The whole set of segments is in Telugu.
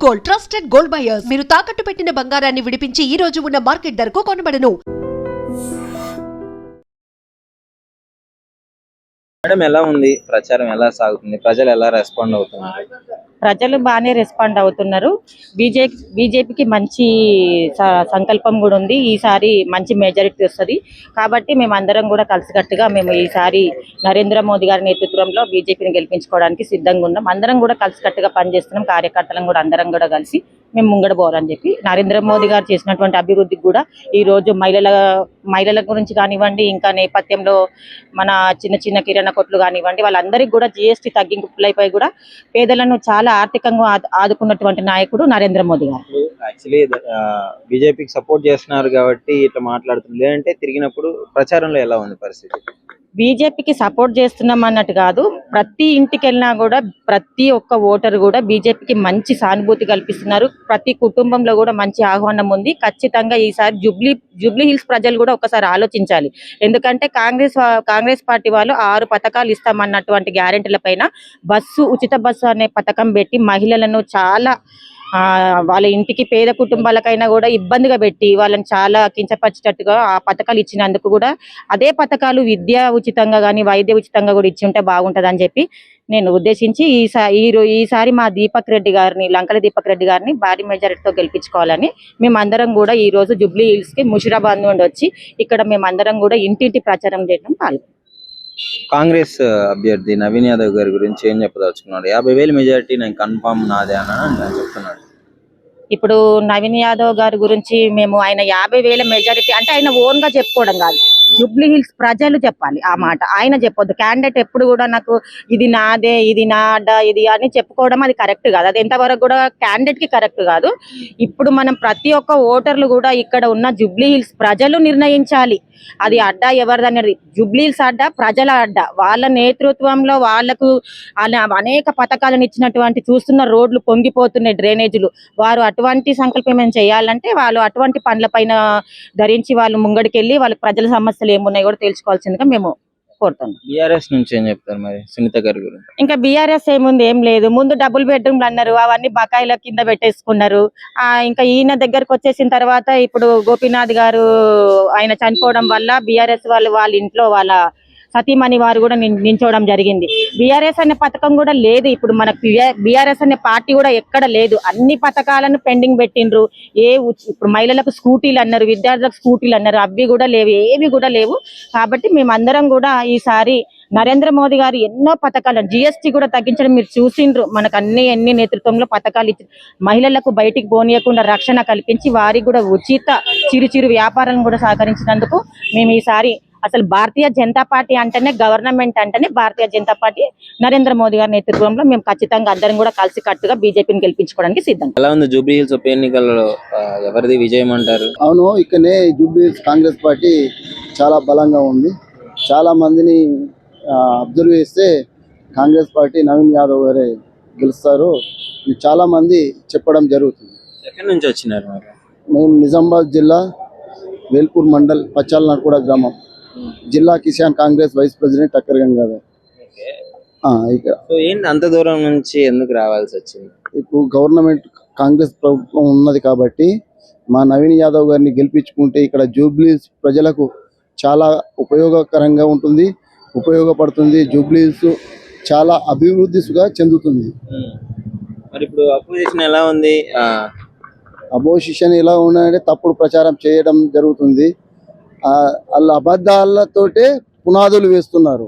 Gold, trusted gold buyers. మీరు తాకట్టు పెట్టిన బంగారాన్ని విడిపించి ఈ రోజు ఉన్న మార్కెట్ ధరకు కొనబడను. మేడం, ఎలా ఉంది ప్రచారం? ఎలా సాగుతుంది? ప్రజలు ఎలా రెస్పాండ్ అవుతున్నారు? ప్రజలు బాగానే రెస్పాండ్ అవుతున్నారు. బీజేపీకి మంచి సంకల్పం కూడా ఉంది. ఈసారి మంచి మెజారిటీ వస్తుంది కాబట్టి మేమందరం కూడా కలిసికట్టుగా మేము ఈసారి నరేంద్ర మోదీ గారి నేతృత్వంలో బీజేపీని గెలిపించుకోవడానికి సిద్ధంగా ఉన్నాం. అందరం కూడా కలిసికట్టుగా పనిచేస్తున్నాం. కార్యకర్తలం కూడా అందరం కూడా కలిసి మేము ముంగడ పోవాలని చెప్పి నరేంద్ర మోదీ గారు చేసినటువంటి అభివృద్ధికి కూడా ఈరోజు మహిళల గురించి కానివ్వండి, ఇంకా నేపథ్యంలో మన చిన్న చిన్న కిరాణా కొట్లు కానివ్వండి, వాళ్ళందరికీ కూడా జీఎస్టీ తగ్గింపులైపోయి కూడా పేదలను చాలా ఆర్థికంగా ఆదుకున్నటువంటి నాయకుడు నరేంద్ర మోదీ గారు. యాక్చువల్లీ బీజేపీకి సపోర్ట్ చేస్తున్నారు కాబట్టి ఇట్లా మాట్లాడుతుంది. లేదంటే తిరిగినప్పుడు ప్రచారంలో ఎలా ఉంది పరిస్థితి? బీజేపీకి సపోర్ట్ చేస్తున్నాం అన్నట్టు కాదు, ప్రతి ఇంటికి వెళ్ళినా కూడా ప్రతి ఒక్క ఓటరు కూడా బీజేపీకి మంచి సానుభూతి కల్పిస్తున్నారు. ప్రతి కుటుంబంలో కూడా మంచి ఆహ్వానం ఉంది. ఖచ్చితంగా ఈసారి జూబ్లీ హిల్స్ ప్రజలు కూడా ఒకసారి ఆలోచించాలి. ఎందుకంటే కాంగ్రెస్ పార్టీ వాళ్ళు 6 పథకాలు ఇస్తామన్నటువంటి గ్యారెంటీల పైన ఉచిత బస్సు అనే పథకం పెట్టి మహిళలను చాలా వాళ్ళ ఇంటికి పేద కుటుంబాలకైనా కూడా ఇబ్బందిగా పెట్టి వాళ్ళని చాలా కించపరిచేటట్టుగా ఆ పథకాలు ఇచ్చినందుకు కూడా అదే పథకాలు విద్య ఉచితంగా కానీ వైద్య ఉచితంగా కూడా ఇచ్చి ఉంటే బాగుంటుంది అని చెప్పి నేను ఉద్దేశించి ఈసారి మా లంకల దీపక్ రెడ్డి గారిని భారీ మెజారిటీతో గెలిపించుకోవాలని మేమందరం కూడా ఈ రోజు జూబ్లీ హిల్స్ కి ముషిరాబాద్ నుండి వచ్చి ఇక్కడ మేమందరం కూడా ఇంటింటి ప్రచారం చేయడం పాల్గొన్నాం. కాంగ్రెస్ అభ్యర్థి నవీన్ యాదవ్ గారి గురించి ఏం చెప్పదలుచుకున్నాడు? 50,000 మెజారిటీ నేను కన్ఫర్మ్ నాదే అని చెప్తున్నాడు. ఇప్పుడు నవీన్ యాదవ్ గారి గురించి మేము ఆయన 50,000 మెజారిటీ అంటే ఆయన ఓన్ గా చెప్పుకోవడం కాదు, జూబ్లీ హిల్స్ ప్రజలు చెప్పాలి ఆ మాట. ఆయన చెప్పొద్దు. క్యాండిడేట్ ఎప్పుడు కూడా నాకు ఇది నాదే, ఇది నా అడ్డ, ఇది అని చెప్పుకోవడం అది కరెక్ట్ కాదు. అది ఎంతవరకు కూడా క్యాండిడేట్ కి కరెక్ట్ కాదు. ఇప్పుడు మనం ప్రతి ఒక్క ఓటర్లు కూడా ఇక్కడ ఉన్న జూబ్లీ హిల్స్ ప్రజలు నిర్ణయించాలి అది అడ్డా ఎవరిదనేది. జూబ్లీ హిల్స్ అడ్డా ప్రజల అడ్డా. వాళ్ళ నేతృత్వంలో వాళ్లకు అనేక పథకాలను ఇచ్చినటువంటి చూస్తున్న రోడ్లు పొంగిపోతున్నాయి, డ్రైనేజీలు. వారు అటువంటి సంకల్పం చేయాలంటే వాళ్ళు అటువంటి పనులపైన ధరించి వాళ్ళు ముంగడికెళ్ళి వాళ్ళ ప్రజల సమస్యలు ఏమున్నాయి కూడా తెలుసుకోవాల్సిందిగా మేము కోరుతున్నాం. బీఆర్ఎస్ నుంచి ఏం చెప్తారు మరి సునీత గారి గురించి? ఇంకా బీఆర్ఎస్ ఏముంది, ఏం లేదు. ముందు డబుల్ బెడ్రూమ్లు అన్నారు, అవన్నీ బకాయిల కింద పెట్టేసుకున్నారు. ఇంకా ఈయన దగ్గరకు వచ్చేసిన తర్వాత ఇప్పుడు గోపీనాథ్ గారు ఆయన చనిపోవడం వల్ల బీఆర్ఎస్ వాళ్ళ ఇంట్లో వాళ్ళ సతీమణి వారు కూడా నించోవడం జరిగింది. బీఆర్ఎస్ అనే పథకం కూడా లేదు. ఇప్పుడు మనకు బీఆర్ఎస్ అనే పార్టీ కూడా ఎక్కడ లేదు. అన్ని పథకాలను పెండింగ్ పెట్టిండ్రు. ఇప్పుడు మహిళలకు స్కూటీలు అన్నారు, విద్యార్థులకు స్కూటీలు అన్నారు, అవి కూడా లేవు, ఏవి కూడా లేవు. కాబట్టి మేమందరం కూడా ఈసారి నరేంద్ర మోదీ గారు ఎన్నో పథకాలు, జీఎస్టీ కూడా తగ్గించడం మీరు చూసిండ్రు. మనకు ఎన్ని నేతృత్వంలో పథకాలు ఇచ్చి మహిళలకు బయటికి పోనీయకుండా రక్షణ కల్పించి వారికి కూడా ఉచిత చిరు వ్యాపారాలను కూడా సహకరించినందుకు మేము ఈసారి అసలు భారతీయ జనతా పార్టీ అంటేనే గవర్నమెంట్ అంటేనే భారతీయ జనతా పార్టీ నరేంద్ర మోదీ గారి నేతృత్వంలో మేము ఖచ్చితంగా అందరం కూడా కలిసి కట్టుగా బీజేపీని గెలిపించుకోవడానికి సిద్ధం. ఎలా ఉంది జూబ్లీ హిల్స్ ఉప ఎన్నికల్లో ఎవరిది విజయం అంటారు? అవును, ఇక్కడనే జూబ్లీ హిల్స్ కాంగ్రెస్ పార్టీ చాలా బలంగా ఉంది. చాలా మందిని అబ్జర్వ్ చేస్తే కాంగ్రెస్ పార్టీ నవీన్ యాదవ్ గారే గెలుస్తారు చాలా మంది చెప్పడం జరుగుతుంది. ఎక్కడి నుంచి వచ్చినారు? మేము నిజామాబాద్ జిల్లా వేల్పూర్ మండల్ పచ్చాలనార్కూడ గ్రామం, జిల్లా కిసాన్ కాంగ్రెస్ వైస్ ప్రెసిడెంట్ టక్కర్ గంగాధర్. ఏంటి అంత దూరం నుంచి ఎందుకు రావాల్సి వచ్చింది? ఇప్పుడు గవర్నమెంట్ కాంగ్రెస్ ప్రభుత్వం ఉన్నది కాబట్టి మా నవీన్ యాదవ్ గారిని గెలిపించుకుంటే ఇక్కడ జూబ్లీ ప్రజలకు చాలా ఉపయోగకరంగా ఉంటుంది, ఉపయోగపడుతుంది. జూబ్లీ చాలా అభివృద్ధిగా చెందుతుంది. మరి ఇప్పుడు అపోజిషన్ ఎలా ఉంది? అపోజిషన్ ఎలా ఉన్నాయంటే తప్పుడు ప్రచారం చేయడం జరుగుతుంది. వాళ్ళ అబద్ధాలతోటే పునాదులు వేస్తున్నారు.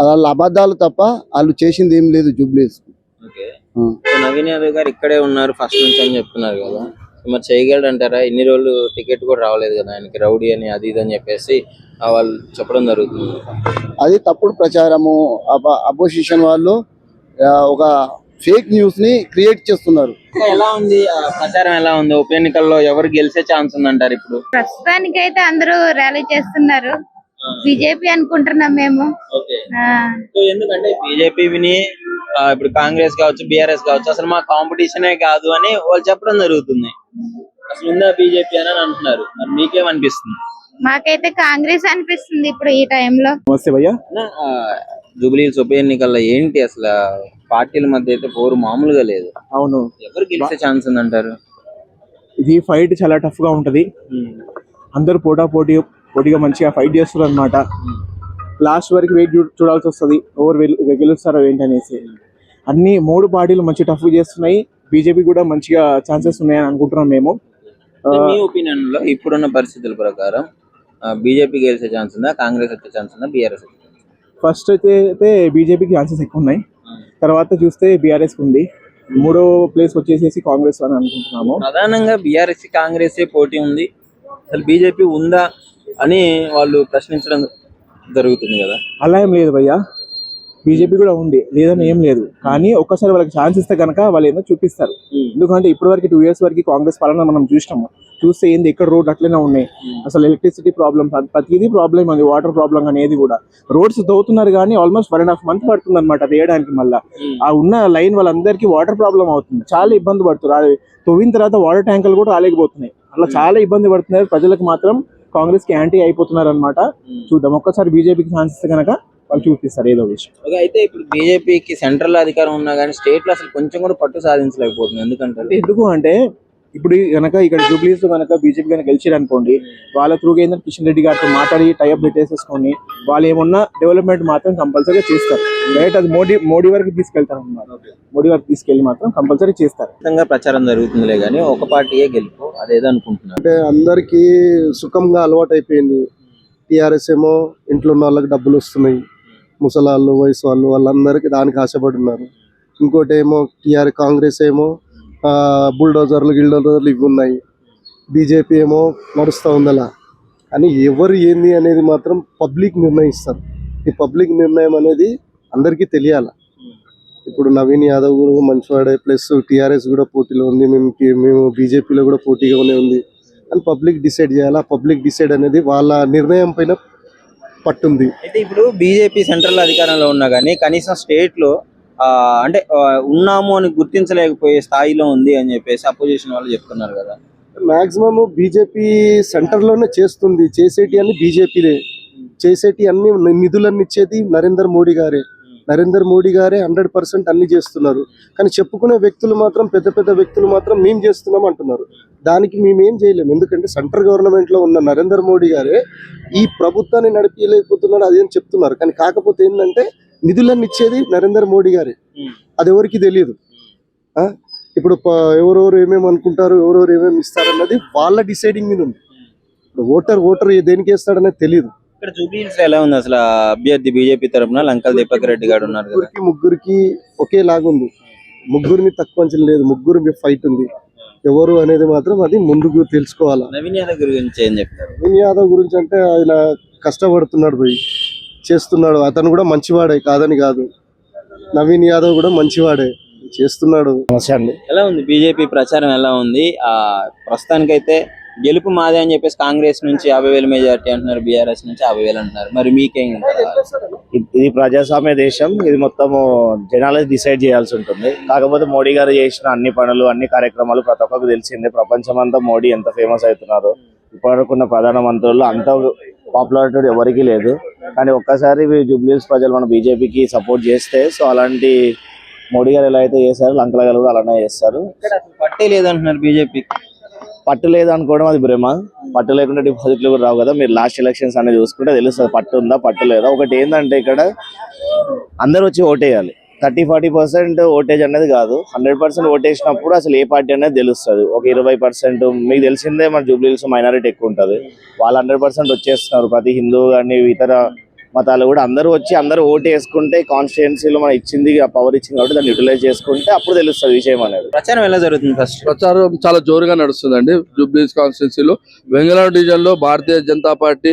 వాళ్ళ అబద్ధాలు తప్ప వాళ్ళు చేసింది ఏం లేదు జూబ్లీస్. నవీన్ యాదవ్ గారు ఇక్కడే ఉన్నారు ఫస్ట్ నుంచి అని చెప్తున్నారు కదా, మరి చేయగలడు అంటారా? ఇన్ని రోజులు టికెట్ కూడా రావలేదు కదా ఆయనకి, రౌడీ అని అది ఇది అని చెప్పేసి వాళ్ళు చెప్పడం జరుగుతుంది. అది తప్పుడు ప్రచారము. అపోజిషన్ వాళ్ళు ఒక ఫేక్ న్యూస్ ని క్రియేట్ చేస్తున్నారు. ఎలా ఉంది ప్రచారం? ఎలా ఉంది? ఉప ఎన్నికల్లో ఎవరు గెలిచే ఛాన్స్ ఉందంటారు? ఇప్పుడు ప్రస్తుతానికి అయితే అందరూ ర్యాలీ చేస్తున్నారు. బీజేపీ అనుకుంటున్నాం మేము. ఎందుకంటే బీజేపీని ఇప్పుడు కాంగ్రెస్ కావచ్చు, బీఆర్ఎస్ కావచ్చు, అసలు మా కాంపిటీషనే కాదు అని వాళ్ళు చెప్పడం జరుగుతుంది. అసలు ఉందా బీజేపీ అని అంటున్నారు. మరి మీకేమనిపిస్తుంది? మాకైతే కాంగ్రెస్ అనిపిస్తుంది ఇప్పుడు ఈ టైంలో. జూబ్లీ హిల్స్ ఉప ఎన్నికల్లో ఏంటి అసలు పార్టీల మధ్య అయితే పోరు మామూలుగా లేదు. అవును, ఎవరు గెలిచే ఛాన్స్ ఉందంటారు? ఇది ఫైట్ చాలా టఫ్ గా ఉంటది. అందరూ పోటీగా మంచిగా ఫైట్ చేస్తారు అనమాట. లాస్ట్ వరకు వెయిట్ చూడాల్సి వస్తుంది ఎవరు గెలుస్తారో ఏంటనేసి. అన్ని 3 పార్టీలు మంచి టఫ్ చేస్తున్నాయి. బీజేపీ కూడా మంచిగా ఛాన్సెస్ ఉన్నాయని అనుకుంటున్నాం మేము. మీ ఒపీనియన్ లో ఇప్పుడున్న పరిస్థితుల ప్రకారం బీజేపీ గెలిచే ఛాన్స్ ఉందా, కాంగ్రెస్ వచ్చే ఛాన్స్ ఉందా, బీఆర్ఎస్ వచ్చే ఛాన్స్? ఫస్ట్ అయితే బీజేపీకి ఛాన్సెస్ ఎక్కువ ఉన్నాయి. తర్వాత చూస్తే బీఆర్ఎస్ ఉంది. 3వ ప్లేస్ వచ్చేసేసి కాంగ్రెస్ అని అనుకుంటున్నాము. ప్రధానంగా బీఆర్ఎస్ కాంగ్రెస్ పోటీ ఉంది, అసలు బీజేపీ ఉందా అని వాళ్ళు ప్రశ్నించడం జరుగుతుంది కదా. అలా ఏం లేదు భయ్యా, బీజేపీ కూడా ఉంది, లేదని ఏం లేదు. కానీ ఒక్కసారి వాళ్ళకి ఛాన్స్ ఇస్తే కనుక వాళ్ళు ఏదో చూపిస్తారు. ఎందుకంటే ఇప్పటి వరకు 2 years వరకు కాంగ్రెస్ పాలన మనం చూసినాము. చూస్తే ఏంది, ఎక్కడ రోడ్ అట్లనే ఉన్నాయి. అసలు ఎలక్ట్రిసిటీ ప్రాబ్లమ్, ప్రతిదీ ప్రాబ్లం ఉంది. వాటర్ ప్రాబ్లం అనేది కూడా రోడ్స్ తవ్వుతున్నారు కానీ ఆల్మోస్ట్ 1.5 months పడుతుంది అనమాట వేయడానికి. మళ్ళీ ఆ ఉన్న లైన్ వాళ్ళందరికీ వాటర్ ప్రాబ్లం అవుతుంది, చాలా ఇబ్బంది పడుతున్నారు. తవ్విన తర్వాత వాటర్ ట్యాంకులు కూడా రాలేకపోతున్నాయి. అలా చాలా ఇబ్బంది పడుతున్నారు. ప్రజలకు మాత్రం కాంగ్రెస్ కి యాంటీ అయిపోతున్నారు అనమాట. చూద్దాం, ఒక్కసారి బీజేపీకి ఛాన్స్ ఇస్తే కనుక వాళ్ళు చూపిస్తారు ఏదో విషయం. అయితే ఇప్పుడు బీజేపీకి సెంట్రల్ అధికారం ఉన్నా కానీ స్టేట్ లో అసలు కొంచెం కూడా పట్టు సాధించలేకపోతుంది. ఎందుకంటే ఇప్పుడు కనుక ఇక్కడ జూబ్లీస్ కనుక బీజేపీ కనుక గెలిచారు అనుకోండి, వాళ్ళ త్రూగా ఏంటంటే కిషన్ రెడ్డి గారితో మాట్లాడి టైఅప్ పెట్టేసేసుకొని వాళ్ళు ఏమన్నా డెవలప్మెంట్ మాత్రం కంపల్సరీ చేస్తారు. డైరెక్ట్ అది మోడీ వరకు తీసుకెళ్తారు అన్నమాట. మోడీ వరకు తీసుకెళ్లి మాత్రం కంపల్సరీ చేస్తారు. ప్రచారం జరుగుతుందిలే కానీ ఒక పార్టీయే గెలుపు అదేదో అనుకుంటున్నారు. అంటే అందరికీ సుఖంగా అలవాటు అయిపోయింది. టీఆర్ఎస్ ఏమో ఇంట్లో ఉన్న వాళ్ళకి డబ్బులు వస్తున్నాయి, ముసలాళ్ళు వయసు వాళ్ళందరికీ దానికి ఆశపడి ఉన్నారు. ఇంకోటి ఏమో కాంగ్రెస్ ఏమో బుల్డోజర్లు ఇవి ఉన్నాయి. బీజేపీ ఏమో నడుస్తూ ఉంది అలా. అని ఎవరు ఏంది అనేది మాత్రం పబ్లిక్ నిర్ణయిస్తారు. ఈ పబ్లిక్ నిర్ణయం అనేది అందరికీ తెలియాలి. ఇప్పుడు నవీన్ యాదవ్ కూడా మంచివాడే, ప్లస్ టీఆర్ఎస్ కూడా పోటీలో ఉంది, మేము బీజేపీలో కూడా పోటీగానే ఉంది అని పబ్లిక్ డిసైడ్ చేయాలి. ఆ పబ్లిక్ డిసైడ్ అనేది వాళ్ళ నిర్ణయం పైన పట్టుంది. అయితే ఇప్పుడు బీజేపీ సెంట్రల్ అధికారంలో ఉన్నా కానీ కనీసం స్టేట్ లో అంటే ఉన్నాము అని గుర్తించలేకపోయే స్థాయిలో ఉంది అని చెప్పేసి అపోజిషన్ వాళ్ళు చెప్తున్నారు కదా. మాక్సిమం బీజేపీ సెంటర్ లోనే చేస్తుంది. చేసేటి అన్ని బీజేపీలే, చేసేటి అన్ని నిధులన్నీ ఇచ్చేది నరేంద్ర మోడీ గారే. 100% అన్ని చేస్తున్నారు. కానీ చెప్పుకునే వ్యక్తులు మాత్రం పెద్ద వ్యక్తులు మాత్రం మేము చేస్తున్నాం అంటున్నారు. దానికి మేమేం చేయలేము. ఎందుకంటే సెంట్రల్ గవర్నమెంట్ లో ఉన్న నరేంద్ర మోడీ గారే ఈ ప్రభుత్వాన్ని నడిపించలేకపోతున్నారు అదేం చెప్తున్నారు. కానీ కాకపోతే ఏంటంటే నిధులన్నీ ఇచ్చేది నరేంద్ర మోడీ గారే. అది ఎవరికి తెలియదు. ఇప్పుడు ఎవరెవరు ఏమేమి అనుకుంటారు, ఎవరెవరు ఏమేమి ఇస్తారు అన్నది వాళ్ళ డిసైడింగ్ మీద ఉంది. ఇప్పుడు ఓటర్ దేనికి వేస్తాడనేది తెలియదు. ఇక్కడ జూబ్లీహిల్స్ ఎలా ఉంది అసలు అభ్యర్థి బీజేపీ తరఫున లంకల్ దీపక్ రెడ్డి గారు ఉన్నారు కదా. ముగ్గురికి ఒకేలాగా ఉంది. ముగ్గురిని తక్కువ అంచనా లేదు. ముగ్గురు ఫైట్ ఉంది. ఎవరు అనేది మాత్రం అది ముందుకు తెలుసుకోవాలి. నవీన్ యాదవ్ గురించి ఏం చెప్తారు? నవీన్ యాదవ్ గురించి అంటే ఆయన కష్టపడుతున్నాడు, పోయి చేస్తున్నాడు. అతను కూడా మంచివాడే, కాదని కాదు. నవీన్ యాదవ్ కూడా మంచివాడే, చేస్తున్నాడు. ఎలా ఉంది బీజేపీ ప్రచారం ఎలా ఉంది? ప్రస్తుతానికైతే గెలుపు మాదే అని చెప్పేసి కాంగ్రెస్ నుంచి 50,000 మెజారిటీ అంటున్నారు, బీఆర్ఎస్ నుంచి 50,000 అంటున్నారు. మరి మీకేం? ఇది ప్రజాస్వామ్య దేశం, ఇది మొత్తము జనాలే డిసైడ్ చేయాల్సి ఉంటుంది. కాకపోతే మోడీ గారు చేసిన అన్ని పనులు, అన్ని కార్యక్రమాలు ప్రతి ఒక్కరికి తెలిసిందే. ప్రపంచం అంతా మోడీ ఎంత ఫేమస్ అవుతున్నారు. ఇప్పటివరకున్న ప్రధాన మంత్రులు అంత పాపులారిటీ ఎవరికి లేదు. కానీ ఒక్కసారి జూబ్లీహిల్స్ ప్రజలు మన బీజేపీకి సపోర్ట్ చేస్తే, సో అలాంటి మోడీ గారు ఎలా అయితే చేశారు లంకల గారు కూడా అలానే చేస్తారు. పట్టే లేదంటున్నారు బీజేపీ. పట్టు లేదు అనుకోవడం అది భ్రమ. పట్టు లేకుండా డిపాజిట్లు కూడా రావు కదా. మీరు లాస్ట్ ఎలక్షన్స్ అనేది చూసుకుంటే తెలుస్తుంది పట్టు ఉందా పట్టు లేదా. ఒకటి ఏంటంటే ఇక్కడ అందరూ వచ్చి ఓటేయాలి. 30-40% ఓటేజ్ అనేది కాదు, 100% ఓటేసినప్పుడు అసలు ఏ పార్టీ అనేది తెలుస్తుంది. ఒక 20% మీకు తెలిసిందే మన జూబ్లీహిల్స్ మైనారిటీ ఎక్కువ ఉంటుంది. వాళ్ళు 100% వచ్చేస్తున్నారు. ప్రతి హిందూ కానీ ఇతర మతాలు కూడా అందరూ వచ్చి అందరూ ఓటు వేసుకుంటే కాన్స్టిట్యుయెన్సీలో మనం ఇచ్చింది పవర్ ఇచ్చింది కాబట్టి దాన్ని యూటిలైజ్ చేసుకుంటే అప్పుడు తెలుస్తుంది విషయం అనేది. ప్రచారం ఎలా జరుగుతుంది? ఫస్ట్ ప్రచారం చాలా జోరుగా నడుస్తుందండి. జూబ్లీహిల్స్ కాన్స్టిట్యున్సీలో వెంగళూరు డివిజన్ లో భారతీయ జనతా పార్టీ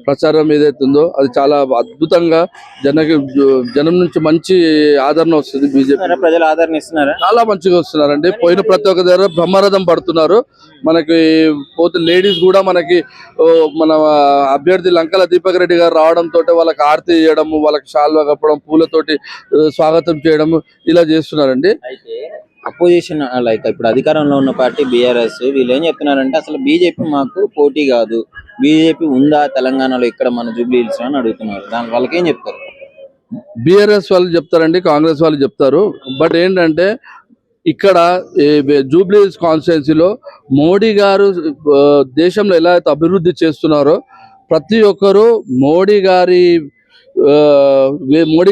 ప్రచారం ఏదైతుందో అది చాలా అద్భుతంగా జనం నుంచి మంచి ఆదరణ వస్తుంది. బీజేపీ ప్రజలు ఆదరణ ఇస్తున్నారా? చాలా మంచిగా వస్తున్నారండి. పోయిన ప్రతి ఒక్క దగ్గర బ్రహ్మరథం పడుతున్నారు. మనకి పోతే లేడీస్ కూడా మనకి మన అభ్యర్థి లంకల దీపక్ రెడ్డి గారు రావడంతో వాళ్ళకి ఆరతి చేయడము, వాళ్ళకి షాల్వా కప్పడం, పూలతోటి స్వాగతం చేయడం ఇలా చేస్తున్నారండి. అయితే అపోజిషన్ లైక్ ఇప్పుడు అధికారంలో ఉన్న పార్టీ బీఆర్ఎస్ వీళ్ళు ఏం చెప్తున్నారంటే అసలు బీజేపీ మాకు పోటీ కాదు, బీజేపీ ఉందా తెలంగాణలో ఇక్కడ మన జూబ్లీహిల్స్ అని అడుగుతున్నారు. దాని వాళ్ళకి ఏం చెప్తారు? బీఆర్ఎస్ వాళ్ళు చెప్తారండి, కాంగ్రెస్ వాళ్ళు చెప్తారు. బట్ ఏంటంటే ఇక్కడ జూబ్లీ హిల్స్ కాన్స్టిట్యున్సీలో మోడీ గారు దేశంలో ఎలా అయితే అభివృద్ధి చేస్తున్నారో ప్రతి ఒక్కరూ మోడీ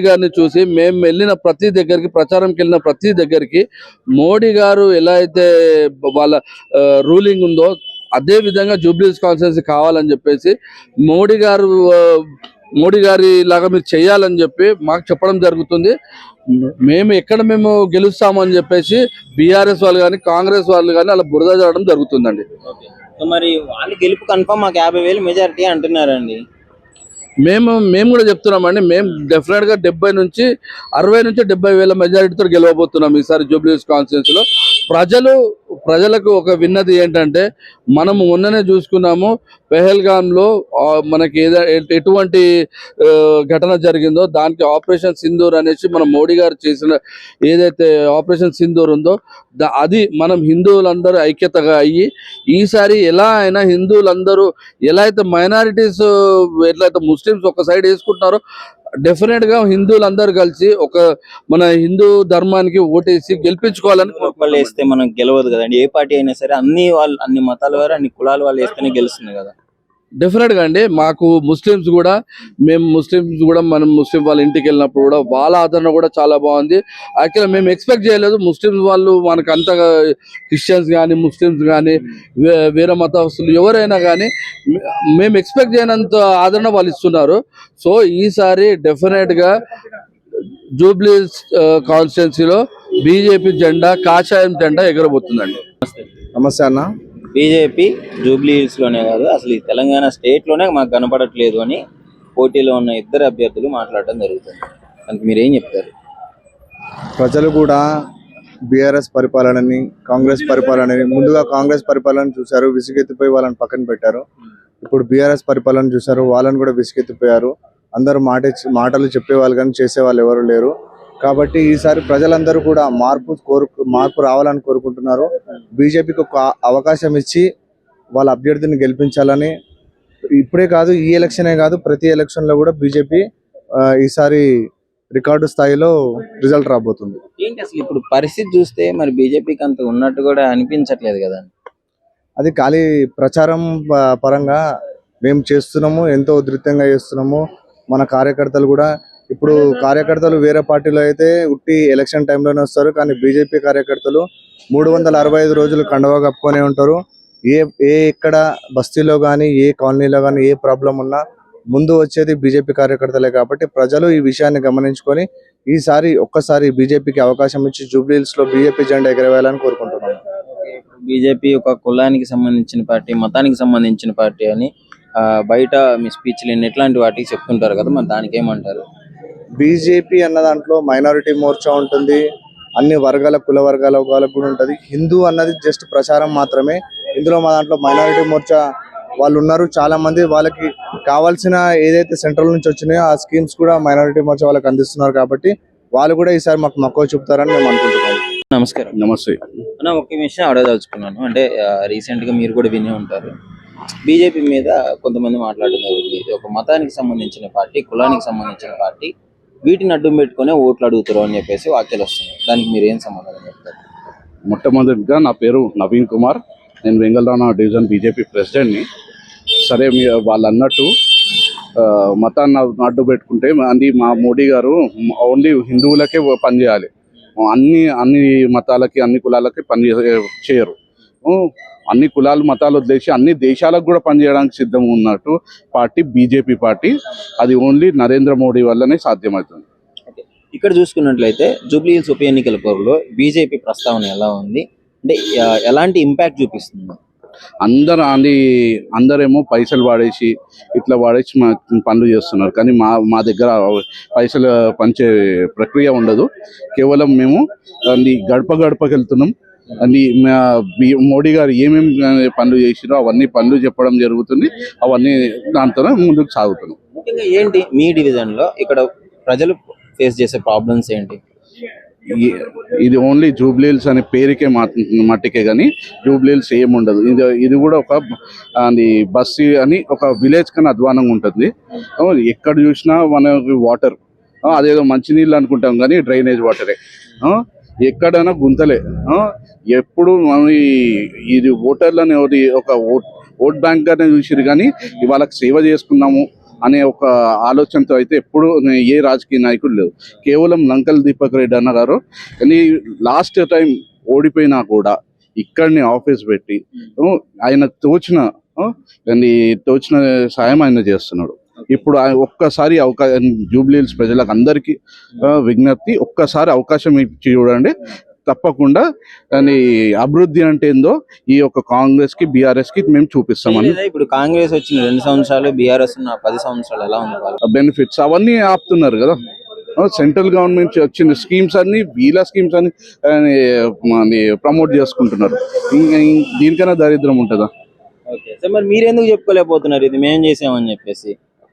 గారిని చూసి మేము వెళ్ళిన ప్రతి దగ్గరికి, ప్రచారంకి వెళ్ళిన ప్రతి దగ్గరికి మోడీ గారు ఎలా అయితే వాళ్ళ రూలింగ్ ఉందో అదే విధంగా జూబ్లీ హిల్స్ కాన్స్టిట్యున్సీ కావాలని చెప్పేసి మోడీ గారి లాగా మీరు చేయాలని చెప్పి మాకు చెప్పడం జరుగుతుంది. మేము గెలుస్తామని చెప్పేసి బీఆర్ఎస్ వాళ్ళు కానీ కాంగ్రెస్ వాళ్ళు కానీ అలా బురద జరగడం జరుగుతుందండి. సో మరి వాళ్ళు గెలుపు కన్ఫర్మ్, మాకు 50,000 మెజారిటీ అంటున్నారండి. మేము కూడా చెప్తున్నామండి. మేము డెఫినెట్ గా 60 నుంచి 70,000 మెజారిటీతో గెలవబోతున్నాం ఈసారి జూబ్లీ హిల్స్ కాన్స్టిట్యున్సీలో. ప్రజలకు ఒక విన్నది ఏంటంటే, మనము మొన్ననే చూసుకున్నాము పెహల్గాంలో మనకి ఎటువంటి ఘటన జరిగిందో దానికి ఆపరేషన్ సింధూర్ అనేసి మన మోడీ గారు చేసిన ఏదైతే ఆపరేషన్ సింధూర్ ఉందో అది మనం హిందువులందరూ ఐక్యతగా అయ్యి ఈసారి ఎలా అయినా హిందువులందరూ ఎలా అయితే మైనారిటీస్ ఎట్లయితే ముస్లిమ్స్ ఒక సైడ్ వేసుకుంటున్నారో డెఫినెట్ గా హిందువులందరూ కలిసి మన హిందూ ధర్మానికి ఓటేసి గెలిపించుకోవాలని. వాళ్ళు వేస్తే మనం గెలవదు కదండి. ఏ పార్టీ అయినా సరే అన్ని మతాల వారు అన్ని కులాల వాళ్ళు వేస్తేనే గెలుస్తుంది కదా. డెఫినెట్ గా అండి. మాకు ముస్లిమ్స్ కూడా మనం ముస్లిం వాళ్ళ ఇంటికి వెళ్ళినప్పుడు కూడా వాళ్ళ ఆదరణ కూడా చాలా బాగుంది. యాక్చువల్గా మేము ఎక్స్పెక్ట్ చేయలేదు ముస్లిమ్స్ వాళ్ళు మనకు అంతగా, క్రిస్టియన్స్ కానీ ముస్లిమ్స్ కానీ వేరే మతస్థులు ఎవరైనా కానీ మేము ఎక్స్పెక్ట్ చేయనంత ఆదరణ వాళ్ళు ఇస్తున్నారు. సో ఈసారి డెఫినెట్ గా జూబ్లీ కాన్స్టిట్యున్సీలో బీజేపీ జెండా, కాషాయం జెండా ఎగరబోతుందండి. నమస్తే అన్న. బీజేపీ జూబ్లీ హిల్స్ లోనే కాదు అసలు ఈ తెలంగాణ స్టేట్ లోనే మాకు కనపడట్లేదు అని పోటీలో ఉన్న ఇద్దరు అభ్యర్థులు మాట్లాడటం జరుగుతుంది. దానికి మీరు ఏం చెప్తారు? ప్రజలు కూడా బీఆర్ఎస్ పరిపాలనని, కాంగ్రెస్ పరిపాలనని, ముందుగా కాంగ్రెస్ పరిపాలన చూశారు, విసిగెత్తిపోయి వాళ్ళని పక్కన పెట్టారు. ఇప్పుడు బీఆర్ఎస్ పరిపాలన చూశారు, వాళ్ళని కూడా విసిగెత్తిపోయారు. అందరూ మాటలు చెప్పేవాళ్ళు కానీ చేసేవాళ్ళు ఎవరు లేరు. కాబట్టి ఈసారి ప్రజలందరూ కూడా మార్పు రావాలని కోరుకుంటున్నారు. బీజేపీకి ఒక అవకాశం ఇచ్చి వాళ్ళ అభ్యర్థిని గెలిపించాలని, ఇప్పుడే కాదు ఈ ఎలక్షనే కాదు ప్రతి ఎలక్షన్ లో కూడా బీజేపీ ఈసారి రికార్డు స్థాయిలో రిజల్ట్ రాబోతుంది. ఏంటి అసలు ఇప్పుడు పరిస్థితి చూస్తే మరి బీజేపీకి అంత ఉన్నట్టు కూడా అనిపించట్లేదు కదా. అది ఖాళీ ప్రచారం పరంగా మేము చేస్తున్నాము, ఎంతో ఉధృతంగా చేస్తున్నాము. మన కార్యకర్తలు కూడా, ఇప్పుడు కార్యకర్తలు వేరే పార్టీలో అయితే ఉట్టి ఎలక్షన్ టైంలోనే వస్తారు, కానీ బీజేపీ కార్యకర్తలు 365 రోజులు కండవా కప్పుకొని ఉంటారు. ఎక్కడ బస్తీలో కానీ ఏ కాలనీలో కానీ ఏ ప్రాబ్లం ఉన్నా ముందు వచ్చేది బీజేపీ కార్యకర్తలే. కాబట్టి ప్రజలు ఈ విషయాన్ని గమనించుకొని ఈసారి ఒక్కసారి బీజేపీకి అవకాశం ఇచ్చి జూబ్లీ హిల్స్ లో బీజేపీ జెండా ఎగరవేయాలని కోరుకుంటున్నాను. బీజేపీ ఒక కులానికి సంబంధించిన పార్టీ, మతానికి సంబంధించిన పార్టీ అని బయట మీ స్పీచ్లు ఎట్లాంటి వాటికి చెప్తుంటారు కదా, మరి దానికి ఏమంటారు? బీజేపీ అన్న దాంట్లో మైనారిటీ మోర్చా ఉంటుంది, అన్ని వర్గాల కుల వర్గాల వాళ్ళకు కూడా ఉంటుంది. హిందూ అన్నది జస్ట్ ప్రచారం మాత్రమే. ఇందులో మా దాంట్లో మైనారిటీ మోర్చా వాళ్ళు ఉన్నారు చాలా మంది. వాళ్ళకి కావాల్సిన ఏదైతే సెంట్రల్ నుంచి వచ్చినాయో ఆ స్కీమ్స్ కూడా మైనారిటీ మోర్చా వాళ్ళకి అందిస్తున్నారు. కాబట్టి వాళ్ళు కూడా ఈసారి మాకు మక్కువ చూపుతారని మేము అనుకుంటున్నాం. నమస్కారం. నమస్తే అన్న, ఒక విషయం అడగదలుచుకున్నాను. అంటే రీసెంట్ గా మీరు కూడా వినే ఉంటారు, బీజేపీ మీద కొంతమంది మాట్లాడడం జరుగుతుంది. ఇది ఒక మతానికి సంబంధించిన పార్టీ, కులానికి సంబంధించిన పార్టీ, వీటిని అడ్డం పెట్టుకునే ఓట్లు అడుగుతారు అని చెప్పేసి వాక్యాలు వస్తున్నాయి. దానికి మీరు ఏం సమాధానం చెప్తారు? మొట్టమొదటిగా నా పేరు నవీన్ కుమార్, నేను వెంగళరావు డివిజన్ బీజేపీ ప్రెసిడెంట్ని. సరే, వాళ్ళు అన్నట్టు మతాన్ని అడ్డు పెట్టుకుంటే మా మోడీ గారు ఓన్లీ హిందువులకే పనిచేయాలి, అన్ని మతాలకి అన్ని కులాలకి చేయరు. అన్ని కులాలు మతాలు వదిలేసి అన్ని దేశాలకు కూడా పనిచేయడానికి సిద్ధం ఉన్నట్టు పార్టీ బీజేపీ పార్టీ. అది ఓన్లీ నరేంద్ర మోడీ వల్లనే సాధ్యమవుతుంది. ఇక్కడ చూసుకున్నట్లయితే జూబ్లీ హిల్స్ ఉప ఎన్నికల పోరులో బీజేపీ ప్రస్తావన ఎలా ఉంది, అంటే ఎలాంటి ఇంపాక్ట్ చూపిస్తుంది? అందరేమో పైసలు వాడేసి పనులు చేస్తున్నారు, కానీ మా దగ్గర పైసలు పంచే ప్రక్రియ ఉండదు. కేవలం మేము గడపకి వెళ్తున్నాం. మోడీ గారు ఏమేమి పనులు చేసిరో అవన్నీ పనులు చెప్పడం జరుగుతుంది. అవన్నీ దాంతో ముందుకు సాగుతున్నాం. ముఖ్యంగా ఏంటి మీ డివిజన్ లో ఇక్కడ ప్రజలు ఫేస్ చేసే ప్రాబ్లమ్స్ ఏంటి? ఇది ఓన్లీ జూబ్లీ హిల్స్ అనే పేరుకే మట్టికే కానీ జూబ్లీ హిల్స్ ఏముండదు. ఇది కూడా ఒక బస్సు అని ఒక విలేజ్ కన్నా అధ్వానంగా ఉంటుంది. ఎక్కడ చూసినా మనకి వాటర్ అదేదో మంచినీళ్ళు అనుకుంటాం కానీ డ్రైనేజ్ వాటరే. ఎక్కడైనా గుంతలే. ఎప్పుడు మనం ఇది ఓటర్లని ఒక ఓట్ బ్యాంక్ గానే చూసిరు కానీ వాళ్ళకి సేవ చేసుకున్నాము అనే ఒక ఆలోచనతో అయితే ఎప్పుడు ఏ రాజకీయ నాయకులు లేవు. కేవలం లంకల్ దీపక్ రెడ్డి అన్న గారు లాస్ట్ టైం ఓడిపోయినా కూడా ఇక్కడనే ఆఫీస్ పెట్టి ఆయన తోచిన సాయం ఆయన చేస్తున్నాడు. ఇప్పుడు ఒక్కసారి జూబ్లీ హిల్స్ ప్రజలకు అందరికీ విజ్ఞప్తి, ఒక్కసారి అవకాశం ఇచ్చి చూడండి. తప్పకుండా అభివృద్ధి అంటే ఏందో ఈ యొక్క కాంగ్రెస్ కి బీఆర్ఎస్ కి మేము చూపిస్తామని. ఇప్పుడు కాంగ్రెస్ వచ్చిన 2 సంవత్సరాలు, బీఆర్ఎస్ ఉన్న 10 సంవత్సరాలు ఎలా ఉంది? బెనిఫిట్స్ అవన్నీ ఆపుతున్నారు కదా. సెంట్రల్ గవర్నమెంట్ వచ్చిన స్కీమ్స్ అన్ని వీళ్ళ స్కీమ్స్ అని ప్రమోట్ చేసుకుంటున్నారు. దీనికైనా దరిద్రం ఉంటుందా? ఓకే, సో మరి మీరు ఎందుకు చెప్పుకోలేకపోతున్నారు ఇది మేము చేసామని చెప్పేసి?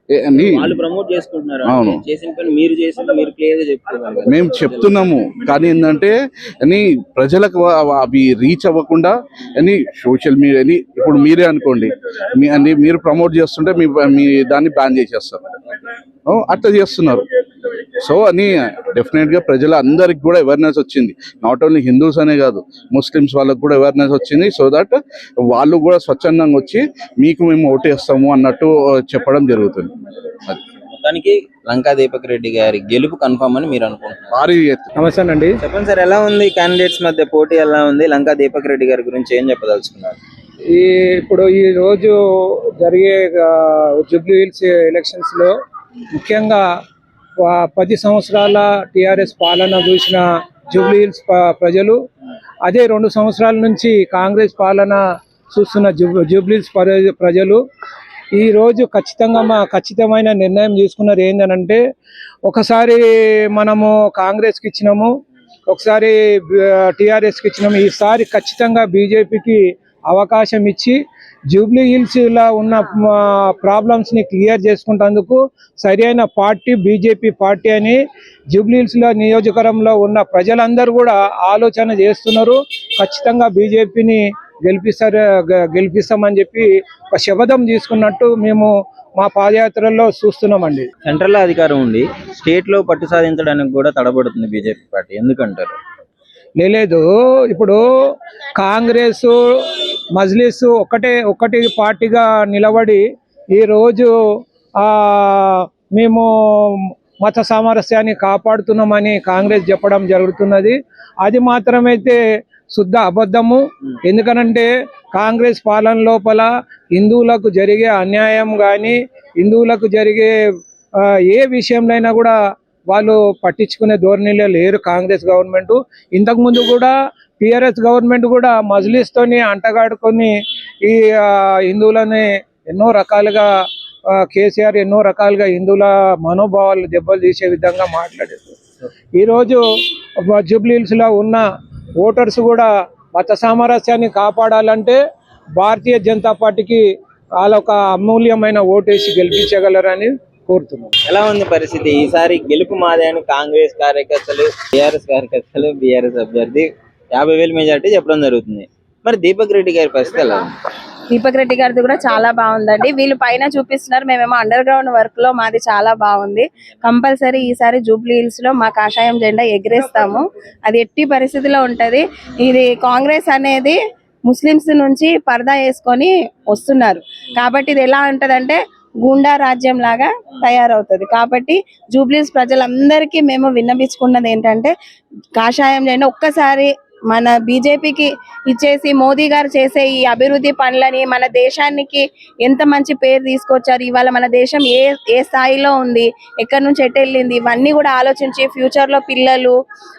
వాళ్ళు ప్రమోట్ చేసుకుంటున్నారు. అవును, చేసిన పని మీరు చేసిన మీరు క్లియర్ గా చెప్తున్నారు. మేము చెప్తున్నాము కానీ ఏంటంటే ప్రజలకు అవి రీచ్ అవ్వకుండా సోషల్ మీడియా ఇప్పుడు మీరే అనుకోండి, మీరు ప్రమోట్ చేస్తుంటే మీ దాన్ని బ్యాన్ చేసేస్తారు. అట్లా చేస్తున్నారు. సో డెఫినెట్ గా ప్రజల అందరికి కూడా అవేర్నెస్ వచ్చింది. నాట్ ఓన్లీ హిందూస్ అనే కాదు, ముస్లిమ్స్ వాళ్ళకు కూడా అవేర్నెస్ వచ్చింది. సో దట్ వాళ్ళు కూడా స్వచ్ఛందంగా వచ్చి మీకు మేము ఓటేస్తాము అన్నట్టు చెప్పడం జరుగుతుంది. మొత్తానికి లంకా దీపక్ రెడ్డి గారి గెలుపు కన్ఫర్మ్ అని మీరు అనుకుంటున్నారు? భారీ నమస్తే అండి. చెప్పండి సార్, ఎలా ఉంది క్యాండిడేట్స్ మధ్య పోటీ, ఎలా ఉంది? లంకా దీపక్ రెడ్డి గారి గురించి ఏం చెప్పదలుచుకున్నారు? ఇప్పుడు ఈ రోజు జరిగే జూబ్లీ హిల్స్ ఎలక్షన్స్ లో ముఖ్యంగా 10 సంవత్సరాల టిఆర్ఎస్ పాలన చూసిన జూబ్లీ హిల్స్ ప్రజలు, అదే 2 సంవత్సరాల నుంచి కాంగ్రెస్ పాలన చూస్తున్న జూబ్లీ హిల్స్ ప్రజలు ఈ రోజు ఖచ్చితమైన నిర్ణయం తీసుకున్నారు. ఏంటంటే ఒకసారి మనము కాంగ్రెస్కి ఇచ్చినాము, ఒకసారి టిఆర్ఎస్కి ఇచ్చినాము, ఈసారి ఖచ్చితంగా బీజేపీకి అవకాశం ఇచ్చి జూబ్లీ హిల్స్ లో ఉన్న ప్రాబ్లమ్స్ ని క్లియర్ చేసుకుంటేందుకు సరైన పార్టీ బీజేపీ పార్టీ అని జూబ్లీ హిల్స్ లో నియోజకవర్గంలో ఉన్న ప్రజలందరూ కూడా ఆలోచన చేస్తున్నారు. ఖచ్చితంగా బీజేపీని గెలిపిస్తామని చెప్పి ఒక శపథం తీసుకున్నట్టు మేము మా పాదయాత్రల్లో చూస్తున్నామండి. సెంట్రల్ లో అధికారం ఉండి స్టేట్ లో పట్టు సాధించడానికి కూడా తడబడుతుంది బీజేపీ పార్టీ, ఎందుకంటారు? లేదు, ఇప్పుడు కాంగ్రెస్ మజ్లిస్ ఒకటి పార్టీగా నిలబడి ఈరోజు మేము మత సామరస్యాన్ని కాపాడుతున్నామని కాంగ్రెస్ చెప్పడం జరుగుతున్నది. అది మాత్రమైతే శుద్ధ అబద్ధము. ఎందుకనంటే కాంగ్రెస్ పాలన లోపల హిందువులకు జరిగే అన్యాయం కానీ హిందువులకు జరిగే ఏ విషయంలో కూడా వాళ్ళు పట్టించుకునే ధోరణిలో లేరు కాంగ్రెస్ గవర్నమెంట్. ఇంతకుముందు కూడా టిఆర్ఎస్ గవర్నమెంట్ కూడా మజ్లిస్ తోని అంటగాడుకొని ఈ హిందువులని ఎన్నో రకాలుగా కేసీఆర్ ఎన్నో రకాలుగా హిందువుల మనోభావాలు దెబ్బలు తీసే విధంగా మాట్లాడారు. ఈరోజు జూబ్లీ హిల్స్ లో ఉన్న ఓటర్స్ కూడా మత సామరస్యాన్ని కాపాడాలంటే భారతీయ జనతా పార్టీకి వాళ్ళొక అమూల్యమైన ఓటేసి గెలిపించగలరని కోరుతున్నాం. ఎలా ఉంది పరిస్థితి? ఈసారి గెలుపు మాదే అని కాంగ్రెస్ కార్యకర్తలు, టిఆర్ఎస్ కార్యకర్తలు, బీఆర్ఎస్ అభ్యర్థి 50,000 మెజార్టీ చెప్పడం జరుగుతుంది. మరి దీపక్ రెడ్డి గారి పరిస్థితి ఎలా ఉంది? దీపక్ రెడ్డి గారిది కూడా చాలా బాగుందండి. వీళ్ళు పైన చూపిస్తున్నారు, మేమేమో అండర్ గ్రౌండ్ వర్క్ లో మాది చాలా బాగుంది. కంపల్సరీ ఈసారి జూబ్లీ హిల్స్ లో మా కాషాయం జెండా ఎగిరేస్తాము. అది ఎట్టి పరిస్థితిలో ఉంటది. ఇది కాంగ్రెస్ అనేది ముస్లింస్ నుంచి పరదా వేసుకొని వస్తున్నారు కాబట్టి ఇది ఎలా ఉంటదంటే గూండా రాజ్యం లాగా తయారవుతుంది. కాబట్టి జూబ్లీస్ ప్రజలందరికీ మేము విన్నపించుకున్నది ఏంటంటే కాషాయం జెండా ఒక్కసారి మన బీజేపీకి ఇచ్చేసి మోదీ గారు చేసే ఈ అభివృద్ధి పనులని మన దేశానికి ఎంత మంచి పేరు తీసుకొచ్చారు, ఇవాళ మన దేశం ఏ స్థాయిలో ఉంది, ఎక్కడి నుంచి ఎటు వెళ్ళింది, ఇవన్నీ కూడా ఆలోచించి ఫ్యూచర్ లో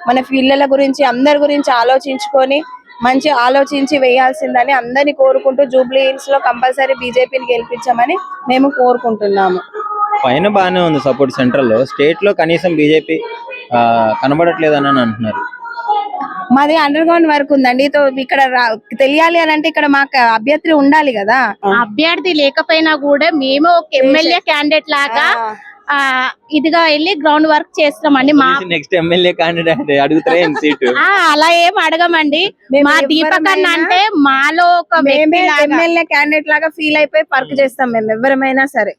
మన పిల్లల గురించి అందరి గురించి ఆలోచించుకొని మంచి ఆలోచించి వేయాల్సిందని అందరినీ కోరుకుంటూ జూబ్లీ హిల్స్ లో కంపల్సరీ బీజేపీని గెలిపించమని మేము కోరుకుంటున్నాము. పైన బాగానే ఉంది సపోర్ట్ సెంట్రల్ లో, స్టేట్ లో కనీసం బీజేపీ కనబడట్లేదని అంటున్నారు. మాది అండర్ గ్రౌండ్ వర్క్ ఉందండి. ఇక్కడ తెలియాలి అని అంటే ఇక్కడ మాకు అభ్యర్థి ఉండాలి కదా. అభ్యర్థి లేకపోయినా కూడా మేము ఒక ఎమ్మెల్యే క్యాండిడేట్ లాగా ఇదిగా వెళ్ళి గ్రౌండ్ వర్క్ చేస్తామండి. మా నెక్స్ట్ ఎమ్మెల్యే క్యాండిడేట్ అడుగుతారే సీటు అలా ఏం అడగమండి. మా దీపక్ అన్న అంటే మాలో ఒక ఎమ్మెల్యే క్యాండిడేట్ లాగా ఫీల్ అయిపోయి వర్క్ చేస్తాం మేము ఎవరమైనా సరే.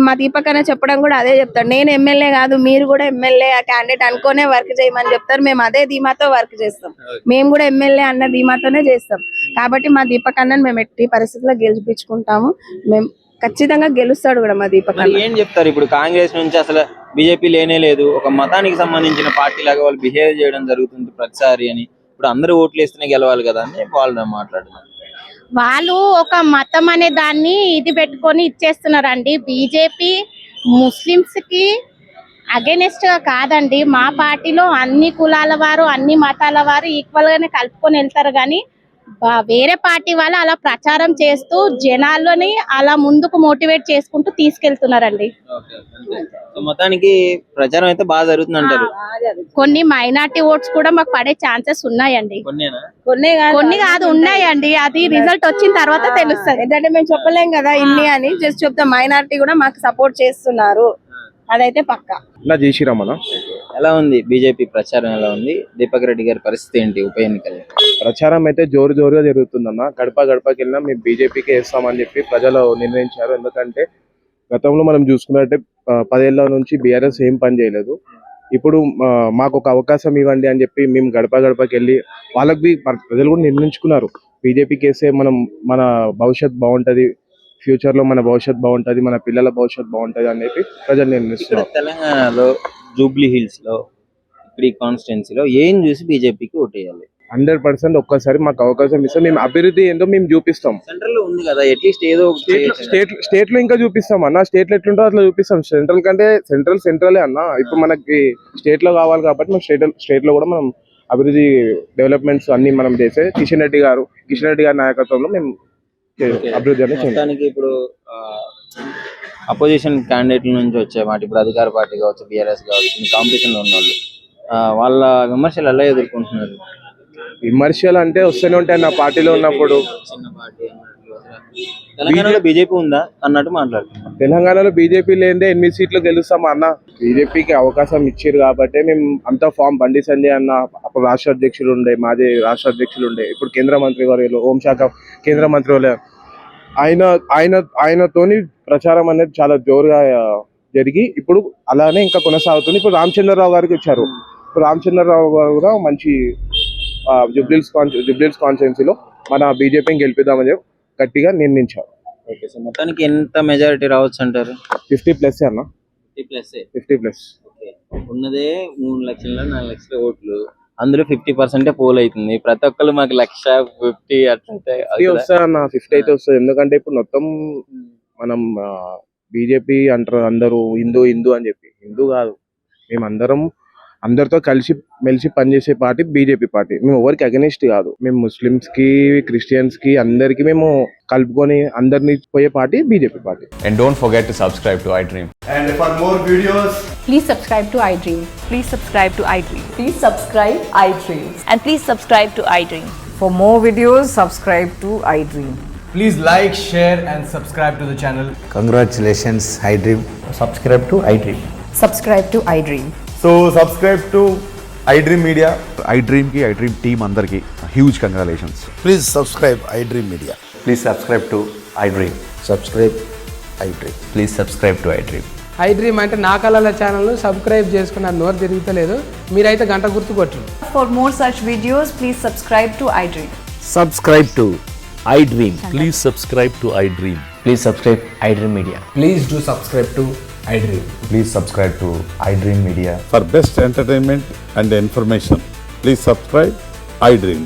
మా దీపక్ అన్న చెప్పడం కూడా అదే చెప్తాడు, నేను ఎమ్మెల్యే కాదు మీరు కూడా ఎమ్మెల్యే క్యాండిడేట్ అనుకోనే వర్క్ చేయమని చెప్తారు. మేము అదే ధీమాతో వర్క్ చేస్తాం, మేము కూడా ఎమ్మెల్యే అన్న ధీమాతోనే చేస్తాం. కాబట్టి మా దీపక్ అన్నని మేము ఎట్టి పరిస్థితుల్లో గెలిపించుకుంటాము. మేము ఖచ్చితంగా గెలుస్తాడు కూడా మా దీపక్ మరి అన్న. ఏం చెప్తారు ఇప్పుడు కాంగ్రెస్ నుంచి అసలు బీజేపీ లేనే లేదు, ఒక మతానికి సంబంధించిన పార్టీ లాగా వాళ్ళు బిహేవ్ చేయడం జరుగుతుంది ప్రతిసారి అని, ఇప్పుడు అందరూ ఓట్లు వేస్తేనే గెలవాలి కదా అని వాళ్ళు మాట్లాడుతున్నారు. వాళ్ళు ఒక మతం అనే దాన్ని ఇది పెట్టుకొని ఇచ్చేస్తున్నారండి. బీజేపీ ముస్లిమ్స్ కి అగెనిస్ట్ గా కాదండి. మా పార్టీలో అన్ని కులాల వారు అన్ని మతాల వారు ఈక్వల్ గానే కలుపుకొని వెళ్తారు, కానీ వేరే పార్టీ వాళ్ళు అలా ప్రచారం చేస్తూ జనాల్లోని అలా ముందుకు మోటివేట్ చేసుకుంటూ తీసుకెళ్తున్నారండి. మొత్తానికి ప్రచారం అయితే బాగా జరుగుతుంది అంటారు. కొన్ని మైనార్టీ ఓట్స్ కూడా మాకు పడే ఛాన్సెస్ ఉన్నాయండి. కొన్ని కాదు ఉన్నాయండి, అది రిజల్ట్ వచ్చిన తర్వాత తెలుస్తుంది. ఎందుకంటే మేము చెప్పలేం కదా ఇన్ని అని, జస్ట్ చెప్తాం మైనారిటీ కూడా మాకు సపోర్ట్ చేస్తున్నారు, అదైతే పక్కా. నా జై శ్రీరామ్ అన్న. ఎలా ఉంది బీజేపీ ప్రచారం, ఎలా ఉంది దీపక్ రెడ్డి గారి పరిస్థితి ఏంటి ఉప ఎన్నికల్లో? ప్రచారం అయితే జోరుగా జరుగుతుందన్న. గడపకి వెళ్ళినా మేము బీజేపీకి వేస్తామని చెప్పి ప్రజలు నిర్ణయించారు. ఎందుకంటే గతంలో మనం చూసుకున్నట్టే 10 ఏళ్ల నుంచి బీఆర్ఎస్ ఏం పని చేయలేదు. ఇప్పుడు మాకు ఒక అవకాశం ఇవ్వండి అని చెప్పి మేము గడపకి వెళ్ళి వాళ్ళకి ప్రజలు కూడా నిర్ణయించుకున్నారు, బీజేపీకి వేస్తే మన భవిష్యత్ బాగుంటది, ఫ్యూచర్ లో మన భవిష్యత్ బాగుంటది, మన పిల్లల భవిష్యత్ బాగుంటది అని చెప్పి ప్రజలు నిర్ణయిస్తున్నారు. తెలంగాణలో జూబ్లీ హిల్స్ లో ఇప్పుడు ఈ కాన్స్టిట్యున్సీలో ఏం చూసి బీజేపీకి ఓటేయాలి? 100% ఒక్కసారి మాకు అవకాశం ఇస్తే మేము అభివృద్ధి ఏందో మేము చూపిస్తాం. సెంట్రల్ లో ఉంది కదా, అట్లీస్ట్ ఏదో స్టేట్ లో ఇంకా చూపిస్తాం అన్న. స్టేట్ లో ఎట్లుంటో అట్లా చూపిస్తాం. సెంట్రల్ కంటే సెంట్రలే అన్న. ఇప్పుడు మనకి స్టేట్ లో కావాలి కాబట్టి మనం స్టేట్ లో కూడా మనం అభివృద్ధి డెవలప్మెంట్స్ అన్ని మనం చేసే కిషన్ రెడ్డి గారి నాయకత్వంలో మేము అభివృద్ధి అనేది చేయాలి. ఇప్పుడు అపోజిషన్ క్యాండిడేట్ల నుంచి వచ్చే మాట, ఇప్పుడు అధికార పార్టీ కావచ్చు, బీఆర్ఎస్ కావచ్చు, కాంపిటీషన్ లో ఉన్న వాళ్ళు వాళ్ళ విమర్శలు ఎలా ఎదుర్కొంటున్నారు? విమర్శలు అంటే వస్తూనే ఉంటాయి నా పార్టీలో ఉన్నప్పుడు. చిన్న పార్టీ తెలంగాణలో బీజేపీ ఉందా అన్నట్టు మాట్లాడుతున్నాం. తెలంగాణలో బీజేపీ లేదే 8 సీట్లు గెలుస్తాం అన్న. బీజేపీకి అవకాశం ఇచ్చారు కాబట్టి మేము అంతా ఫామ్ బండి సంజయ్ అన్న అప్పుడు రాష్ట్ర అధ్యక్షులు ఉండే, మాజీ రాష్ట్ర అధ్యక్షులు ఉండే, ఇప్పుడు కేంద్ర మంత్రి వర్యులు, హోంశాఖ కేంద్ర మంత్రి వాళ్ళు, ఆయనతోని ప్రచారం అనేది చాలా జోరుగా జరిగి ఇప్పుడు అలానే ఇంకా కొనసాగుతుంది. ఇప్పుడు రామచంద్రరావు గారికి ఇచ్చారు. ఇప్పుడు రామచంద్రరావు గారు కూడా మంచి జూబ్లీహిల్స్ కాన్స్టిట్యున్సీలో మన బీజేపీని గెలిపిద్దామని గట్టిగా నిర్ణయించారు. ఓకే సార్, మొత్తానికి ఎంత మెజారిటీ రావచ్చు అంటారు? 50+ అన్న. 50+. ఓకే, ఉన్నదే 3 లక్షల 4 లక్షల ఓట్లు, అందులో 50% పోల్ అవుతుంది. ప్రతి ఒక్కరు మాకు 1,50,000 అట్లా వస్తుంది అన్న. 50 అయితే వస్తుంది. ఎందుకంటే ఇప్పుడు మొత్తం మనం బీజేపీ అంటారు అందరూ హిందూ అని చెప్పి. హిందూ కాదు, మేమందరం అందరితో కలిసి మెలిసి పనిచేసే పార్టీ బీజేపీ పార్టీ. మేము ఎవరికి అగెనిస్ట్ కాదు. మేము ముస్లిమ్స్ కి, క్రిస్టియన్స్ కి అందరికి మేము కలుపుకొని అందరినీ పోయే party BJP party. And don't forget to subscribe to iDream. And for more videos, please subscribe to iDream. Please subscribe to iDream. Please subscribe iDream. And please subscribe to iDream. For more videos, subscribe to iDream. please like, share and subscribe to the channel. Congratulations iDream. Subscribe to iDream. Subscribe to iDream. So subscribe to iDream Media. iDream ki iDream team andarki huge congratulations. Please subscribe iDream Media. Please subscribe to iDream. Subscribe iDream. Please subscribe to iDream. iDream అంటే నా కళల ఛానల్ సబ్స్క్రైబ్ చేసుకున్న నోరు తిరుగుతలేదు, మీరైతే గంట గుర్తు కొట్టండి. For more such videos, please subscribe to iDream. Subscribe to iDream. Please subscribe to iDream. Please subscribe iDream Media. Please do subscribe to iDream. Please subscribe to iDream Media. For best entertainment and information, please subscribe iDream.